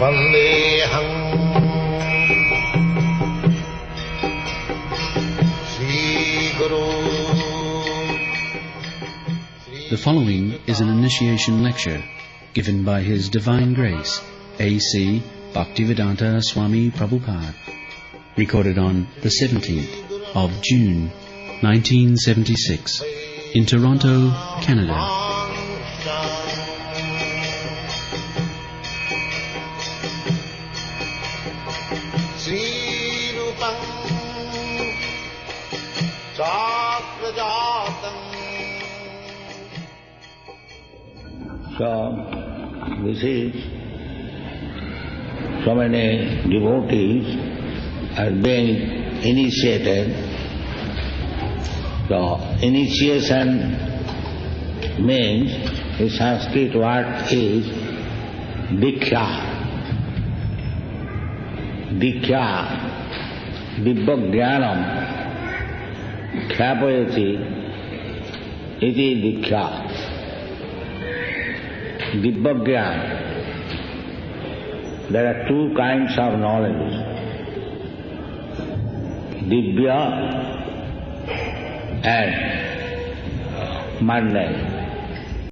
Vandeham Sri Guru. The following is an initiation lecture given by His Divine Grace, A.C. Bhaktivedanta Swami Prabhupada, recorded on the 17th of June, 1976, in Toronto, Canada. So, this is, so many devotees are being initiated. So, initiation means, in Sanskrit word is Diksha. Diksha, Dibbajnanam, Khyapayati, iti Diksha. Dibbajnana. There are two kinds of knowledge. Dibbya and mundane.